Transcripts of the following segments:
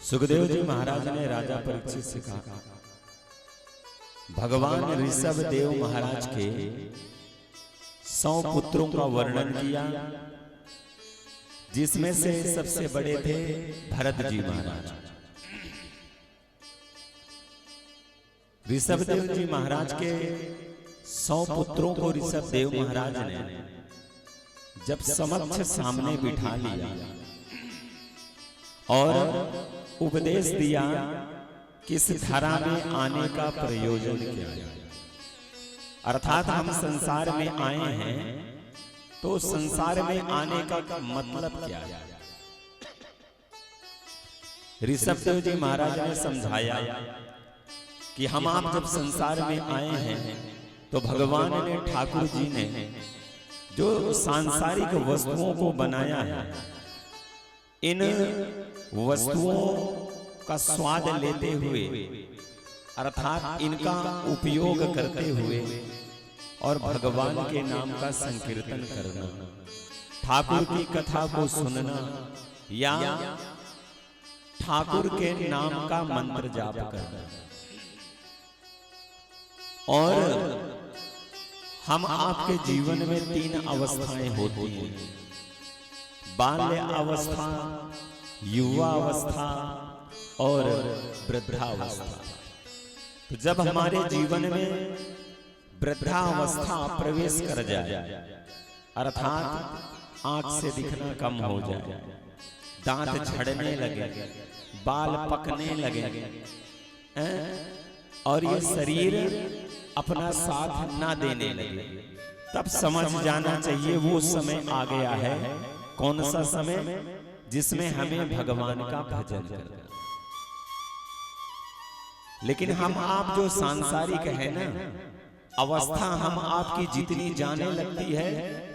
सुखदेव जी महाराज ने राजा परीक्षित से कहा, भगवान ऋषभ देव महाराज के 100 पुत्रों का वर्णन किया, जिसमें से सबसे बड़े थे भरत जी महाराज। ऋषभ देव जी महाराज के 100 पुत्रों को ऋषभ देव महाराज ने जब समक्ष सामने बिठा लिया और उपदेश दिया किस धरा में आने का प्रयोजन क्या है, अर्थात हम संसार में आए हैं तो संसार में आने का मतलब क्या है। ऋषभ देव जी महाराज ने समझाया कि हम आप जब संसार में आए हैं तो भगवान ने, ठाकुर जी ने जो सांसारिक वस्तुओं को बनाया है, इन वस्तुओं का स्वाद लेते हुए अर्थात इनका उपयोग करते हुए और भगवान के नाम का संकीर्तन करना, ठाकुर की कथा को सुनना या ठाकुर के नाम का मंत्र जाप करना। और हम आपके जीवन में 3 अवस्थाएं होती हैं, बाल्य अवस्था, युवा अवस्था और वृद्धावस्था। तो जब हमारे जीवन में वृद्धावस्था प्रवेश कर जाए, अर्थात आंख से दिखना कम हो जाए, दांत झड़ने लगे, बाल पकने लगे और ये शरीर अपना साथ ना देने लगे, तब समझ जाना चाहिए वो समय आ गया है। कौन सा समय? जिसमें हमें भगवान का भजन करना। लेकिन हम आप जो सांसारिक है ना, अवस्था हम आपकी जितनी जाने लगती है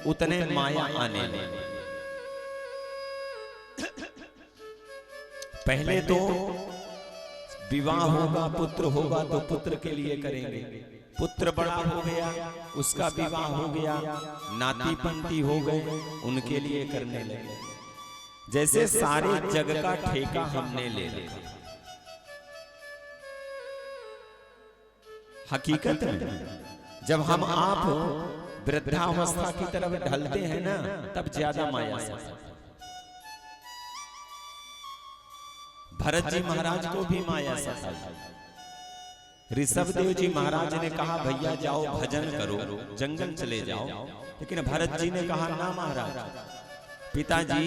उतने माया आने लगे। पहले तो विवाह होगा, पुत्र होगा तो पुत्र के लिए करेंगे, पुत्र बड़ा हो गया उसका विवाह हो गया, नाती पंती हो गए उनके लिए करने लगे। जैसे सारे जग का ठेका हमने ले लिया। हकीकत में जब हम आप वृद्धावस्था की तरफ ढलते हैं ना, तब ज्यादा माया से। भरत जी महाराज को भी माया सताई। ऋषभ देव जी महाराज ने कहा भैया जाओ भजन करो, जंगल चले जाओ, लेकिन भरत जी ने कहा ना महाराज, पिताजी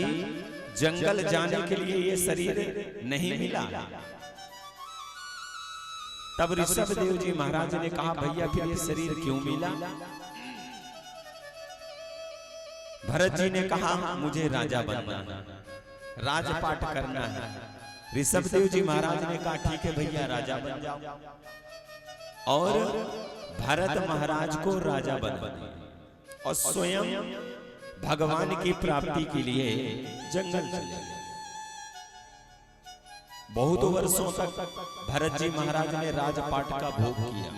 जंगल जाने के लिए ये शरीर नहीं मिला। तब ऋषभ देव जी महाराज ने कहा भैया फिर ये शरीर क्यों मिला? भरत जी ने कहा मुझे राजा बनना है, राजपाट करना है। ऋषभ देव जी महाराज ने कहा ठीक है भैया राजा बन जाओ, और भरत महाराज को राजा बना और स्वयं भगवान की प्राप्ति के लिए जंगल चले गए। बहुत वर्षों तक भरत जी महाराज ने राजपाट का भोग किया।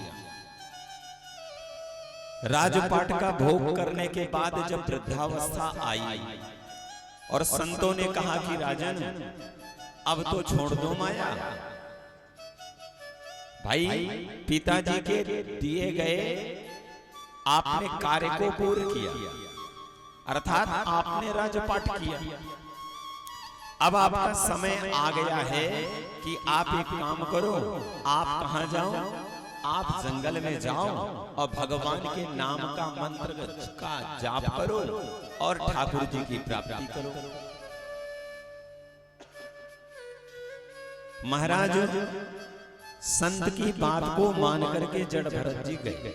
राजपाट का भोग करने के बाद जब वृद्धावस्था आई और संतों ने कहा कि राजन अब तो छोड़ दो माया, भाई पिताजी के दिए गए आपने कार्य को पूर्ण किया, अर्थात आपने राजपाट किया। अब आपका समय आ गया है कि आप एक काम करो, आप कहां जाओ? आप जंगल में जाओ और भगवान के नाम का मंत्र का जाप करो और ठाकुर जी की प्राप्ति करो। महाराज संत की बात को मान करके जड़ भरत जी गए।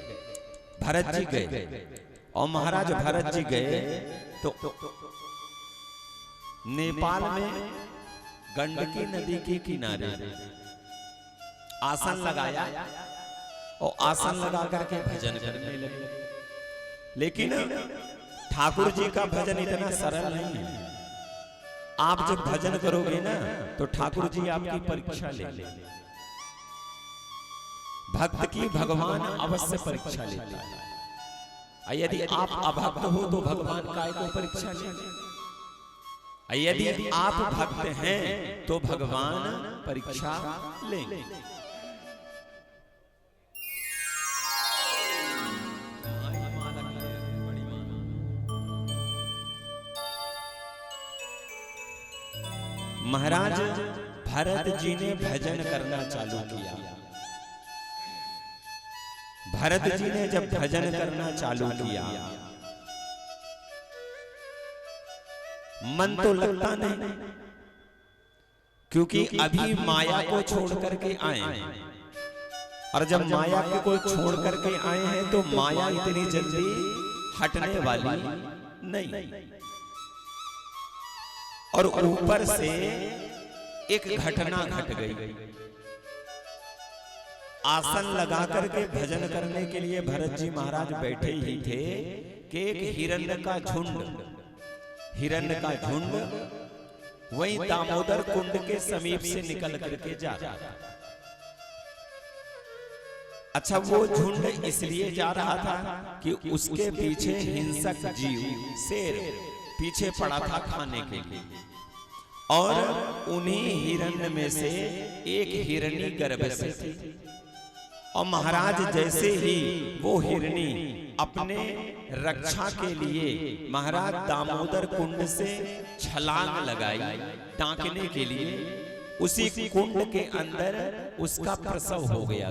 भरत जी गए और महाराज भरत जी गए तो नेपाल में गंडकी नदी के किनारे आसन लगाया और आसन लगा करके भजन करने लगे। लेकिन ठाकुर जी का भजन इतना सरल नहीं है। आप जब भजन करोगे ना तो ठाकुर जी आपकी परीक्षा ले। भक्त की भगवान अवश्य परीक्षा लेता है। यदि आप अभक्त हो तो भगवान काय को परीक्षा ले। यदि आप भक्त हैं तो भगवान परीक्षा लेंगे। महाराज भरत जी ने भजन करना चालू किया। भरत जी ने जब भजन करना चालू किया, मन तो लगता नहीं, क्योंकि अभी माया को छोड़ करके आए हैं, और जब माया को छोड़ करके आए हैं तो माया इतनी जल्दी हटने वाली नहीं। और ऊपर से एक घटना घट गई। आसन लगा करके भजन करने के लिए भरत जी महाराज बैठे ही थे कि एक हिरण्य का झुंड वही दामोदर कुंड के समीप से निकल करके जा रहा था। अच्छा, वो झुंड इसलिए जा रहा था कि उसके पीछे हिंसक जीव शेर पीछे पड़ा था खाने के लिए, और उन्हीं हिरण्य में से एक हिरणी गर्भ से थी। और महाराज जैसे ही वो हिरणी अपने रक्षा के लिए महाराज दामोदर कुंड से छलांग लगाई टांकने के लिए, उसी कुंड के अंदर उसका प्रसव हो गया।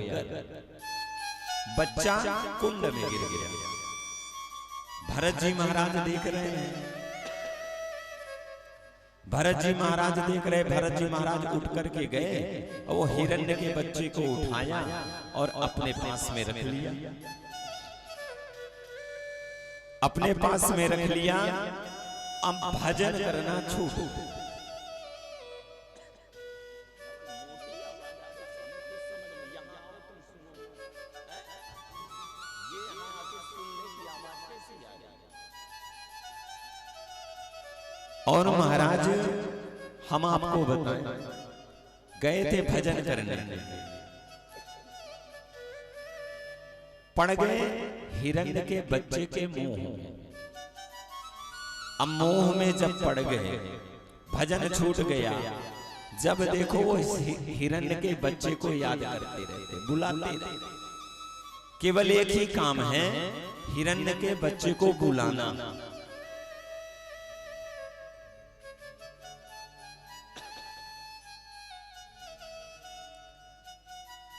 बच्चा कुंड में गिर गया। भरत जी महाराज देख रहे हैं, भरत जी महाराज देख रहे। भरत जी महाराज उठ करके गए और वो हिरण्य के बच्चे को उठाया और अपने पास में रख लिया। अपने पास में रख लिया। अब भजन करना छूट। और महाराज हम आपको बताएं, गए थे भजन करने, पड़ गए हिरण्य के बच्चे के मोह। अब मोह में जब पड़ गए, भजन छूट गया। जब देखो वो हिरण्य के बच्चे को याद करते रहते, बुलाते रहते। केवल एक ही काम है, हिरण्य के बच्चे को बुलाना।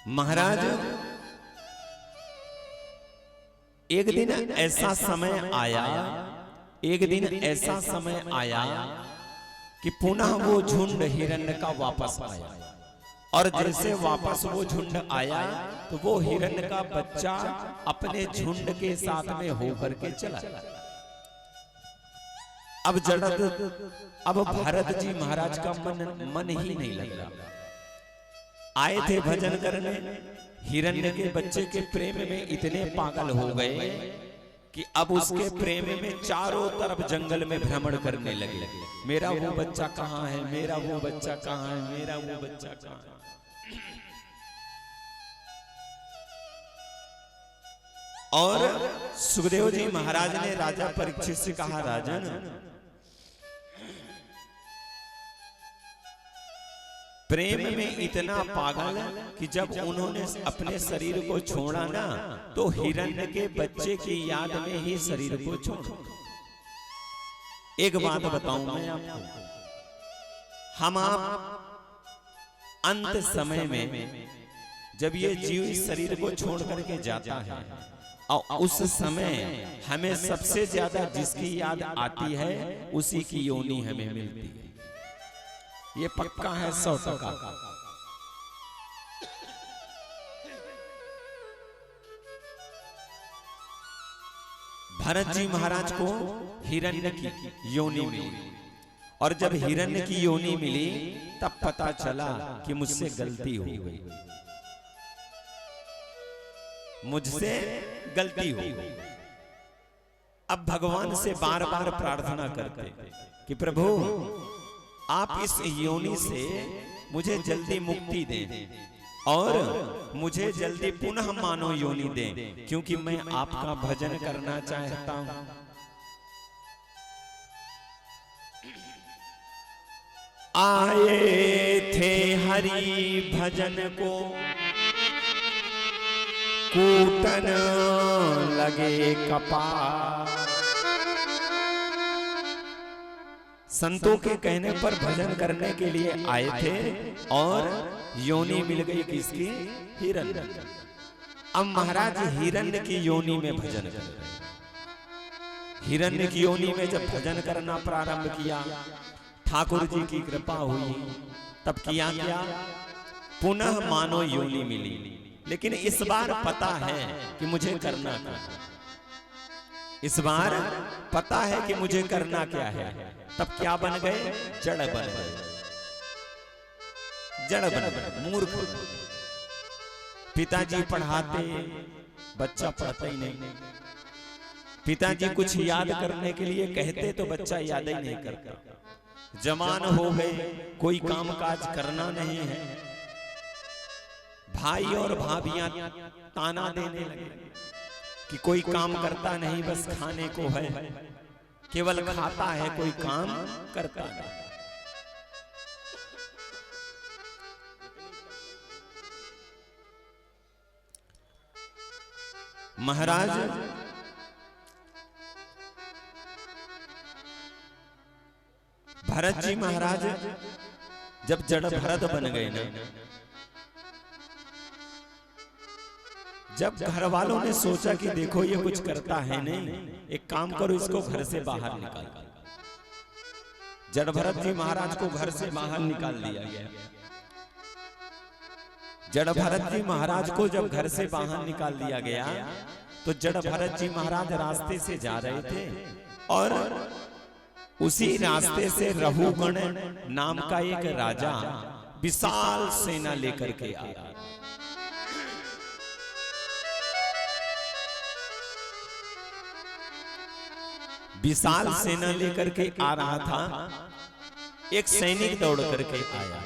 महाराज एक दिन ऐसा समय आया कि पुनः वो झुंड हिरण्य का वापस आया। और जैसे वापस वो झुंड आया तो वो हिरण्य का बच्चा अपने झुंड के साथ में होकर के चला। अब भरत जी महाराज का मन ही नहीं लग रहा। आए थे भजन करने, हिरण्य के बच्चे के प्रेम में इतने पागल हो गए कि अब उसके प्रेम में चारों तरफ जंगल में भ्रमण करने लगे। मेरा वो बच्चा कहाँ है, मेरा वो बच्चा कहाँ है, मेरा वो बच्चा कहाँ है। और सुखदेव जी महाराज ने राजा परीक्षित से कहा, राजन प्रेम में इतना पागल कि जब उन्होंने अपने शरीर को छोड़ा ना तो हिरण्य के बच्चे की याद में ही शरीर को छोड़ा। एक बात बताऊं मैं आपको, हम आप अंत समय में जब ये जीव इस शरीर को छोड़ करके जाता है और उस समय हमें सबसे ज्यादा जिसकी याद आती है उसी की योनि हमें मिलती है। ये पक्का है 100%। भरत जी महाराज को हिरण्य की योनि मिली, और जब हिरण्य की योनि मिली तब पता चला कि मुझसे गलती हो गई, मुझसे गलती हो गई। अब भगवान से बार बार प्रार्थना करते कि प्रभु आप इस योनि से मुझे जल्दी मुक्ति दें और मुझे जल्दी पुनः मानव योनि दें, क्योंकि मैं आपका भजन करना चाहता हूं। आए थे हरि भजन को कूटन लगे कपार। संतों के कहने पर भजन करने के लिए आए थे और योनि मिल गई किसकी? हिरण्य। अब महाराज हिरण्य की योनि में भजन कर रहे। हिरण्य की योनि में जब भजन करना प्रारंभ किया, ठाकुर जी की कृपा हुई, तब किया क्या? पुनः मानो योनि मिली, लेकिन इस बार पता है कि मुझे करना क्या है। इस बार पता है कि मुझे करना क्या है। तब क्या बन गए? जड़ बन गए। जड़ बन गए, मूर्ख। पिताजी पढ़ाते, बच्चा पढ़ता ही नहीं। पिताजी कुछ याद करने के लिए कहते तो बच्चा याद ही नहीं करता। जवान हो गए, कोई काम काज करना नहीं है। भाई और भाभियां ताना देने लगे कि कोई काम करता नहीं, बस खाने को है, केवल खाता है, कोई काम करता नहीं। महाराज भरत जी महाराज जब जड़ भरत बन गए ना, जब घर वालों ने सोचा कि देखो ये कुछ करता है नहीं, एक काम करो, इसको घर से बाहर निकाल। जड़ भरत जी महाराज को घर से बाहर निकाल दिया गया। जड़ भरत जी महाराज को जब घर से बाहर निकाल दिया गया तो जड़ भरत जी महाराज रास्ते से जा रहे थे और उसी रास्ते से रहुगण नाम का एक राजा विशाल सेना लेकर के आया। विशाल सेना लेकर के आ रहा था। एक सैनिक दौड़ करके आया।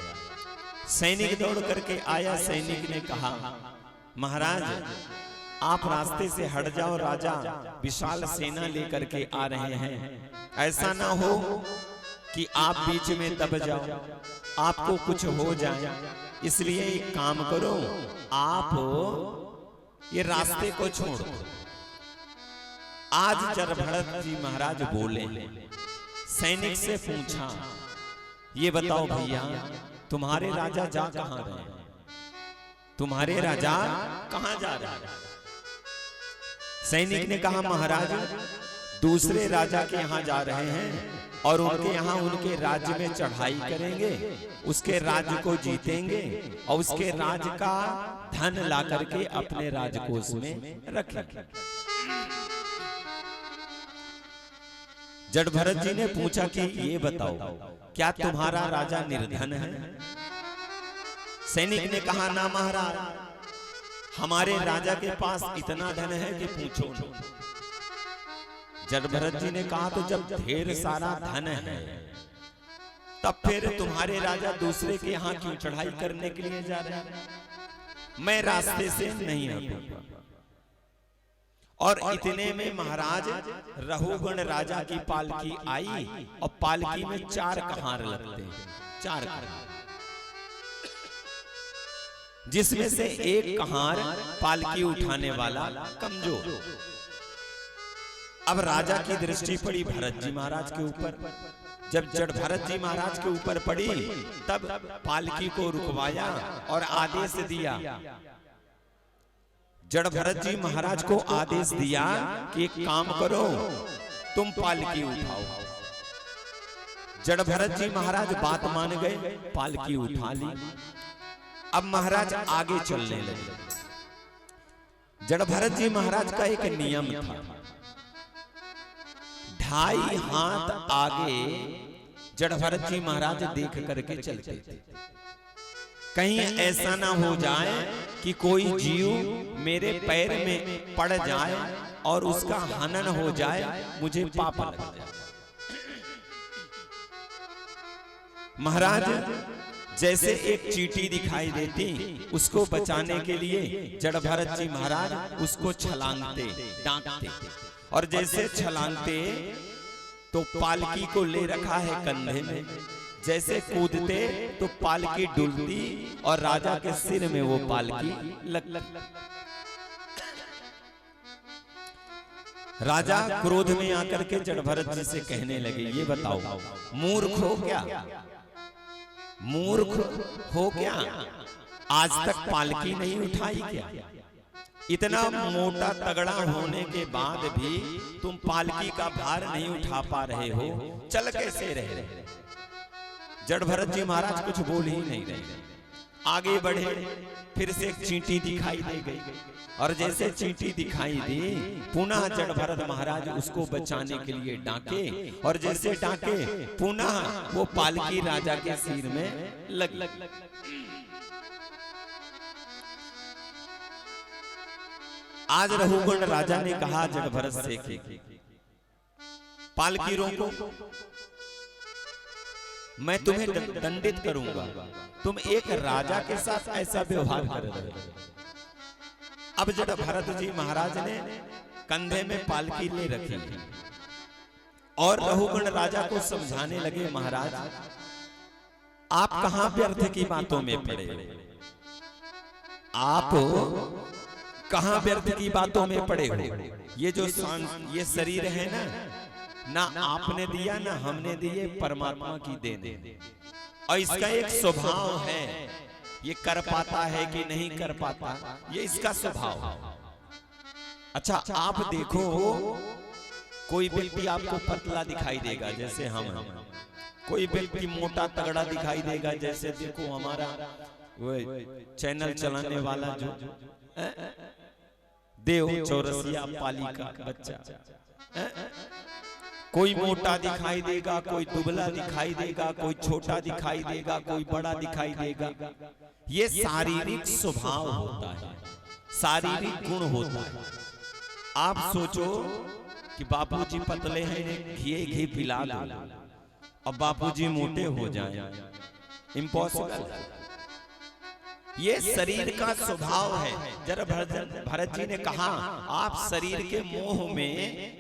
सैनिक दौड़ करके आया। सैनिक ने कहा, महाराज आप रास्ते से हट जाओ, राजा विशाल सेना लेकर के आ रहे हैं। ऐसा ना हो कि आप बीच में दब जाओ, आपको कुछ हो जाए, इसलिए एक काम करो, आप ये रास्ते को छोड़ दो। आज जड़ भरत जी महाराज बोले, सैनिक से पूछा, ये बताओ भैया तुम्हारे राजा जा कहां रहे हैं? तुम्हारे राजा कहां जा रहे हैं? सैनिक ने कहा, महाराज दूसरे राजा के यहाँ जा रहे हैं और उनके यहाँ उनके राज्य में चढ़ाई करेंगे, उसके राज्य को जीतेंगे और उसके राज्य का धन ला करके अपने राजकोष में रखेंगे। जड़ भरत जी ने पूछा कि ये बताओ क्या तुम्हारा राजा निर्धन है? सैनिक ने कहा, ना महाराज, हमारे राजा के पास इतना धन है कि पूछो न। जड़ भरत जी ने कहा, तो जब ढेर सारा धन है तब फिर तुम्हारे राजा दूसरे के यहाँ क्यों चढ़ाई करने के लिए जा रहे हैं? मैं रास्ते से नहीं हटूंगा। और इतने में महाराज रहुगण राजा की पालकी आई और पालकी में 4 कहार लगते हैं, 4 कहार, जिसमें से एक कहार पालकी उठाने वाला कमजोर। अब राजा की दृष्टि पड़ी भरत जी महाराज के ऊपर। जब जड़ भरत जी महाराज के ऊपर पड़ी तब पालकी को रुकवाया और आदेश दिया। जड़ भरत जी महाराज को आदेश दिया कि एक काम करो, तुम पालकी उठाओ। जड़ भरत जी महाराज बात मान गए, पालकी उठा ली। अब महाराज आगे चलने लगे। जड़ भरत जी महाराज का एक नियम था, 2.5 हाथ आगे जड़ भरत जी महाराज देख करके चलते थे। कहीं ऐसा ना हो जाए कि कोई जीव मेरे पैर में पड़ जाए और उसका हनन हो जाए, मुझे पाप लग जाए। महाराज जैसे एक चींटी दिखाई देती, उसको बचाने के लिए जड़ भरत जी महाराज उसको छलांगते, डांटते, और जैसे छलांगते तो पालकी को ले रखा है कंधे में, जैसे कूदते तो पालकी डुलती और राजा के सिर में वो पालकी लग। राजा क्रोध में आकर के जड़भरत जी से कहने लगे, ये बताओ मूर्ख हो क्या, मूर्ख हो क्या, आज तक पालकी नहीं उठाई क्या? इतना मोटा तगड़ा होने के बाद भी तुम पालकी का भार नहीं उठा पा रहे हो, चल कैसे रहे? जड़भरत जी महाराज कुछ बोल ही नहीं रहे। आगे बढ़े, फिर से एक चींटी दिखाई दे गई और जैसे चींटी दिखाई दी पुनः जड़भरत महाराज उसको बचाने के लिए डांके और जैसे डांके पुनः वो पालकी राजा के सिर में लग। आज रघुगण राजा ने कहा जड़भरत से कि पालकी रोको, मैं तुम्हें दंडित करूंगा, तुम एक राजा के साथ ऐसा व्यवहार कर रहे हो। अब जड़भरत जी महाराज ने कंधे में पालकी ले रखी और रघुगण राजा को समझाने लगे, महाराज आप कहां व्यर्थ की बातों में पड़े, आप कहां व्यर्थ की बातों में पड़े हो? ये जो ये शरीर है ना आपने दिया ना हमने दिए, परमात्मा की देन है और इसका एक स्वभाव है, ये कर पाता है कि नहीं कर पाता, ये इसका स्वभाव है। अच्छा आप देखो, कोई व्यक्ति आपको पतला दिखाई देगा जैसे हम, कोई व्यक्ति मोटा तगड़ा दिखाई देगा जैसे देखो हमारा वो चैनल चलाने वाला जो देव चौरसिया पाली का बच्चा, कोई मोटा दिखाई देगा, कोई दुबला दिखाई देगा, कोई छोटा दिखाई देगा, कोई बड़ा दिखाई देगा। ये शारीरिक स्वभाव होता है, शारीरिक गुण होता है। आप सोचो कि बापूजी पतले हैं, घी पिला दो और बापूजी मोटे हो जाएं, इम्पॉसिबल। ये शरीर का स्वभाव है। जरा भरत जी ने कहा आप शरीर के मोह में,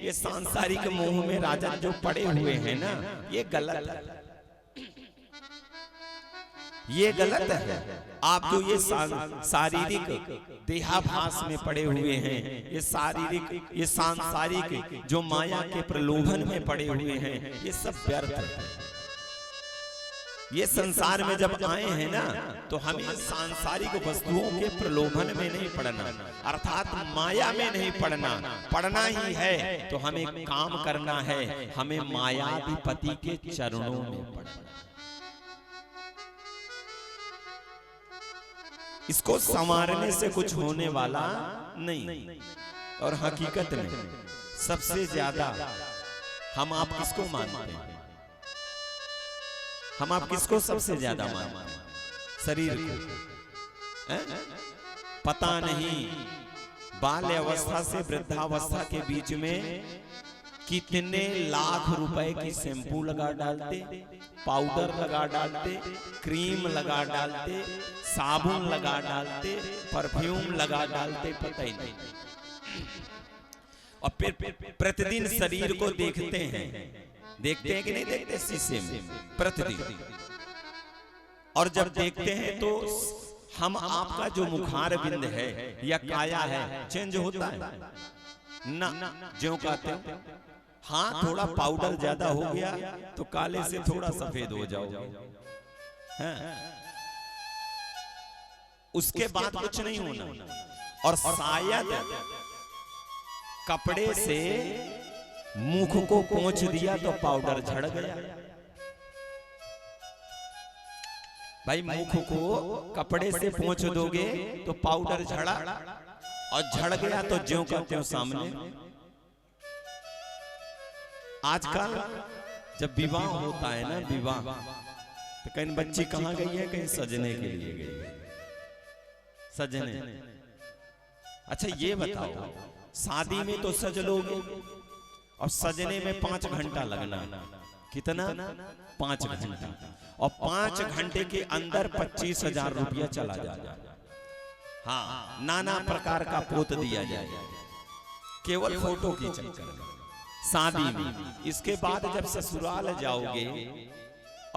ये सांसारिक मोह में राजा जो पड़े हुए हैं ना, ये गलत है, ये गलत है। आप जो ये शारीरिक देहाभास में पड़े हुए हैं, ये शारीरिक ये सांसारिक जो माया के प्रलोभन में पड़े हुए हैं, ये सब व्यर्थ है। ये संसार में जब आए हैं ना, तो हमें सांसारिक वस्तुओं के प्रलोभन में नहीं पड़ना, अर्थात माया में नहीं पड़ना। पड़ना ही है तो हमें काम करना है, हमें मायाधिपति के चरणों में पड़ना। इसको संवारने से कुछ होने वाला नहीं। और हकीकत में सबसे ज्यादा हम आप किसको मानते हैं? हम आप किसको सबसे ज्यादा मानते हैं? शरीर को। पता नहीं बाल्य अवस्था से वृद्धावस्था के बीच में कितने लाख रुपए की शैम्पू लगा डालते, पाउडर लगा डालते, क्रीम लगा डालते, साबुन लगा डालते, परफ्यूम लगा डालते, पता ही नहीं। और फिर प्रतिदिन शरीर को देखते हैं कि नहीं देखते शीशे में प्रतिदिन, और जब देखते हैं तो हम आपका जो मुखार बिंद है या काया है चेंज होता है ना, ज्यों कहते हैं। हाँ थोड़ा पाउडर ज्यादा हो गया तो काले से थोड़ा सफेद हो जाओगे, उसके बाद कुछ नहीं होना। और शायद कपड़े से मुख को पोंछ दिया तो पाउडर झड़ गया। भाई मुख को कपड़े से पोंछ दोगे तो पाउडर झड़ा, और झड़ गया तो ज्यों का त्यों सामने। आजकल जब विवाह होता है ना, विवाह तो कहीं बच्ची कहाँ गई है? कहीं सजने के लिए गई है, सजने। अच्छा ये बताओ, शादी में तो सज लोगे और सजने में 5 घंटा लगना। कितना? 5 घंटा। और 5 घंटे के अंदर 25,000 रुपया चला जाए। हाँ, नाना प्रकार का पोत दिया जाए केवल फोटो की चक्कर में, शादी में। इसके बाद जब ससुराल जाओगे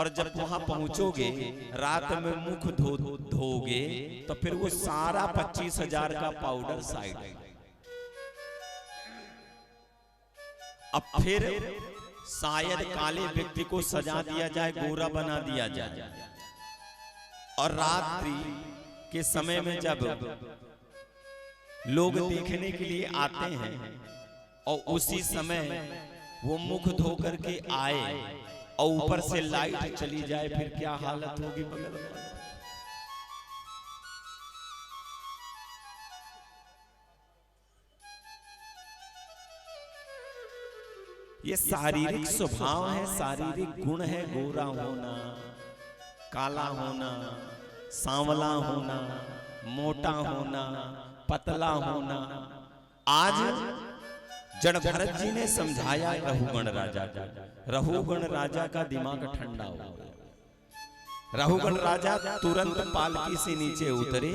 और जब वहां पहुंचोगे रात में मुख धोगे तो फिर वो सारा 25,000 का पाउडर साइड। अब फिर शायद काले व्यक्ति को सजा दिया जाए, गोरा बना दिया जाए, और रात्रि के समय में जब लोग देखने के लिए आते हैं और उसी समय वो मुख धो करके आए और ऊपर से लाइट चली जाए, फिर क्या हालत होगी बगल वाले। ये शारीरिक स्वभाव है, शारीरिक गुण है, गोरा होना, काला होना, सांवला होना, मोटा होना, पतला होना। आज जड़ भरत जी ने समझाया रहुगण राजा का। रहुगण राजा का दिमाग ठंडा हो गया। रहुगण राजा तुरंत पालकी से नीचे उतरे,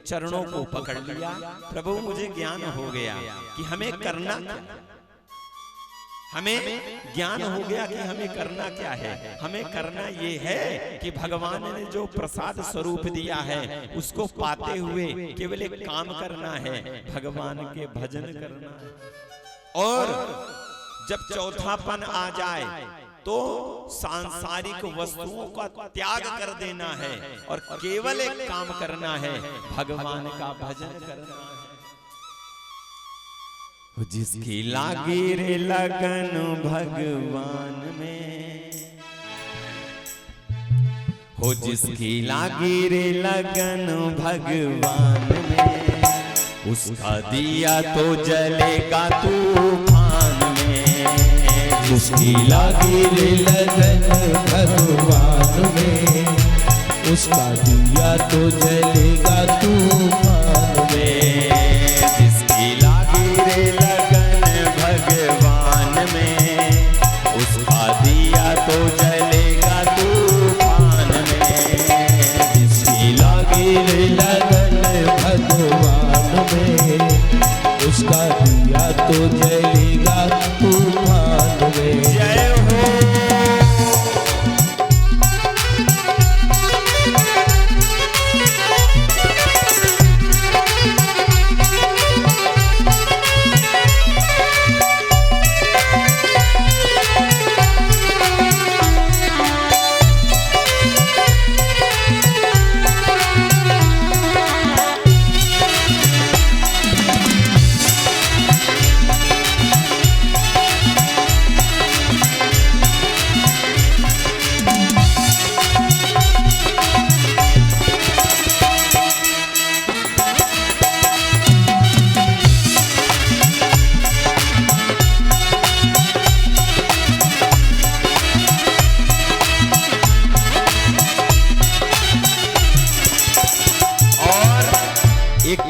चरणों को पकड़ लिया। प्रभु मुझे ज्ञान हो गया कि हमें करना, हमें ज्ञान हो गया कि हमें करना क्या है। हमें करना ये है कि भगवान ने जो प्रसाद स्वरूप दिया है उसको पाते हुए केवल एक काम करना है, भगवान के भजन करना है। और जब चौथापन आ जाए तो सांसारिक वस्तुओं का त्याग कर देना है और केवल एक काम करना है, भगवान का भजन करना है। जिसकी लागी रे लगन भगवान में, हो जिसकी लागी रे लगन भगवान में, उसका दिया तो जलेगा तूफान में। जिसकी लागी रे लगन भगवान में, उसका दिया तो जलेगा तूफान में। जिसकी लागी रे लगन भगवान में, उसका दिया तो जलेगा तूफान में। जिसकी लागी रे लगन भगवान में, उसका दिया तो जलेगा तूफान में। जय हो।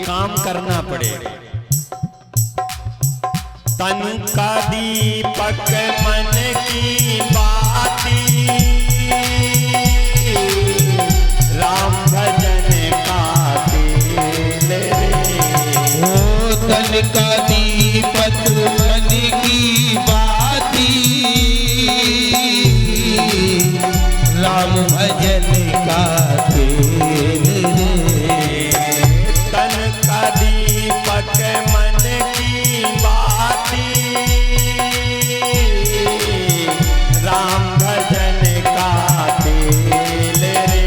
काम करना पड़ेगा। तन का दीपक मन की बाती, राम भजन का तेल रे। ओ तन का दीपक मन की बाती, राम भजन का तेल रे। तन का दीपक मन की बाती, राम भजन का तेल रे।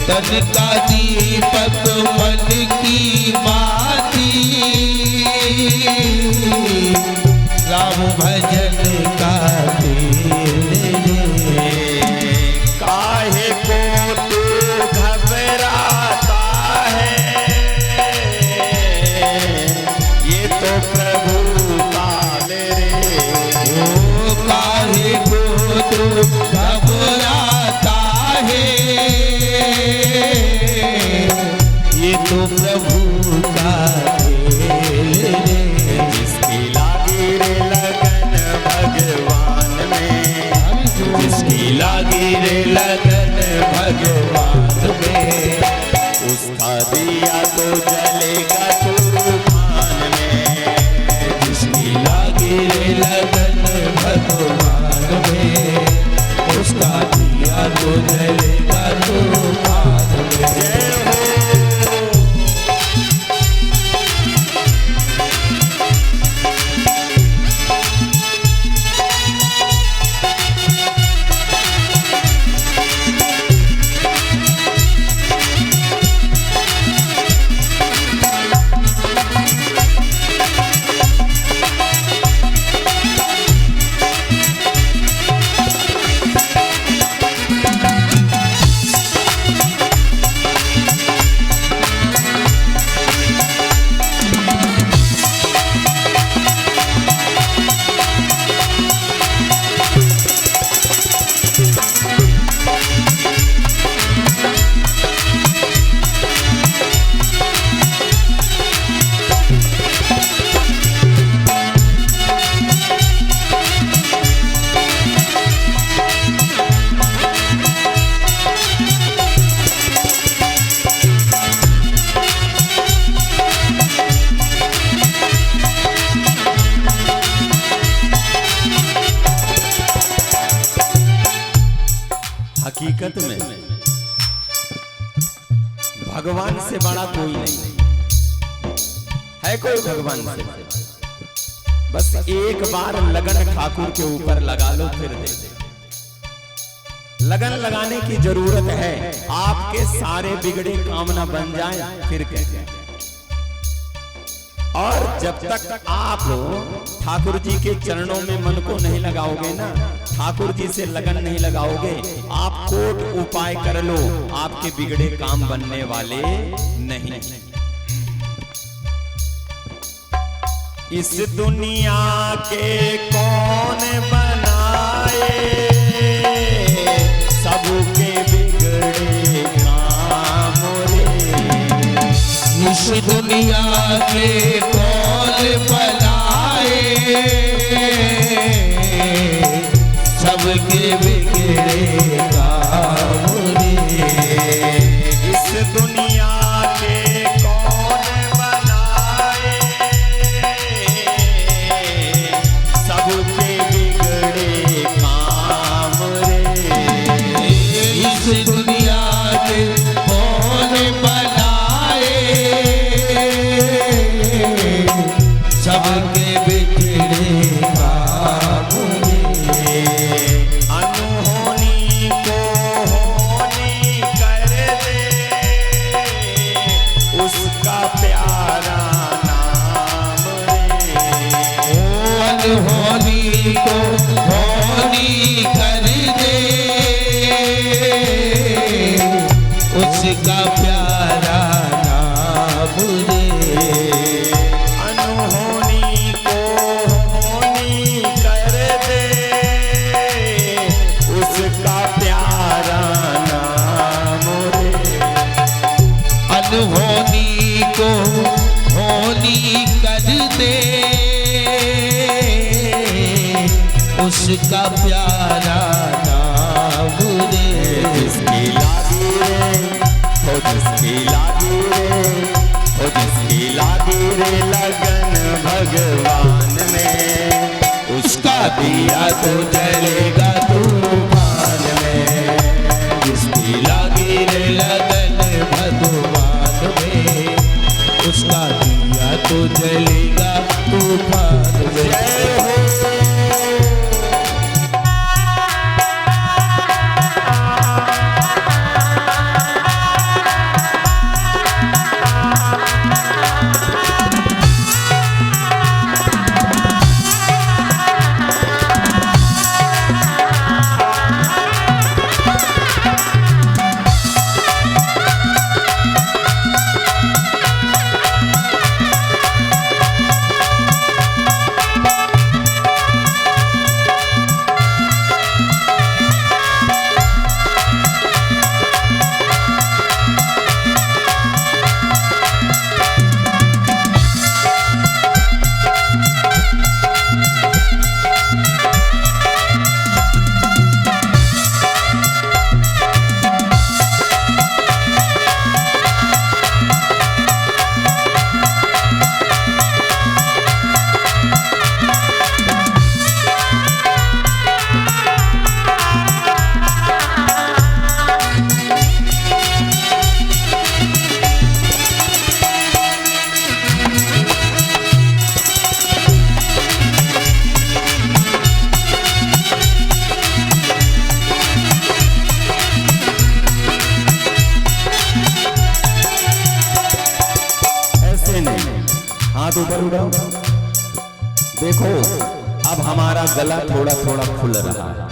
तन का दीपक मन की बाती, राम भजन का तेल रे। काहे को तू घबराता है, ये तो प्रभु काल रे। ओ काहे को तू घबराता है, ये तो प्रभु का खेल रे। जिसकी लागी रे लगन भगवान में, जिसकी लागी रे लगन भगवान में, उसका दिया तो जलेगा तूफान में। जिसकी लागी रे लगन भगवान में, उसका हकीकत में भगवान से बड़ा कोई नहीं है। कोई भगवान से बस एक बार लगन ठाकुर के ऊपर लगा लो, फिर दे दे। लगन लगाने की जरूरत है, आपके सारे बिगड़े काम ना बन जाए, फिर कहते हैं। और जब तक आप ठाकुर जी के चरणों में मन को नहीं लगाओगे ना, ठाकुर जी से लगन नहीं लगाओगे, आप कोट उपाय कर लो, आपके बिगड़े काम बनने वाले नहीं। इस दुनिया के कौन बनाए, सबके बिगड़े काम रे। इस दुनिया के कौन बनाए, सबके बिगड़े काम रे। इस दुनिया के कौन बनाए, सबके बिगड़े काम रे। इस दुनिया के कौन बनाए, सबके बिगड़े काम रे। अनहोनी को होनी कर दे, उसका प्यारा नाम रे। अनहोनी को होनी कर दे, उसका प्यारा नाम रे। अनहोनी को होनी कर दे, उसका प्यारा नाम रे। अनहोनी को होनी कर दे, उसका प्यारा नाम रे। जिसकी लागी रे, हो जिसकी लागी रे, हो जिसकी लागी रे लगन भगवान में, उसका दिया तो जलेगा तूफान में। जिसकी लागी रे लगन भगवान में, उसका दिया तो जलेगा तूफान में। हाथ ऊपर उठाओ, देखो अब हमारा गला थोड़ा थोड़ा खुल रहा है।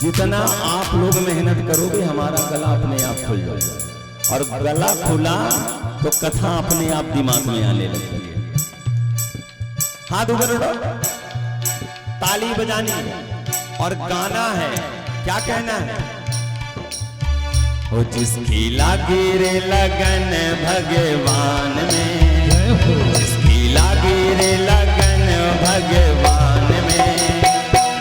जितना आप लोग मेहनत करोगे हमारा गला अपने आप खुल जाएगा, और गला खुला तो कथा अपने आप दिमाग में आने लगेगी। हाथ ऊपर उठाओ, ताली बजानी और गाना है। क्या कहना है? हो जिसकी लागी रे लगन भगवान में, जिसकी लागी रे लगन भगवान में,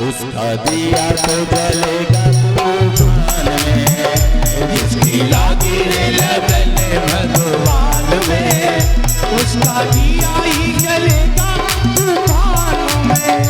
उसका दिया तो जलेगा तूफान में। जिसकी लागी रे लगन भगवान में, उसका दिया ही जलेगा तूफान में।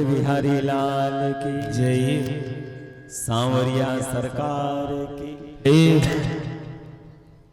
बिहारी लाल की जय सांवरिया सरकार की जय।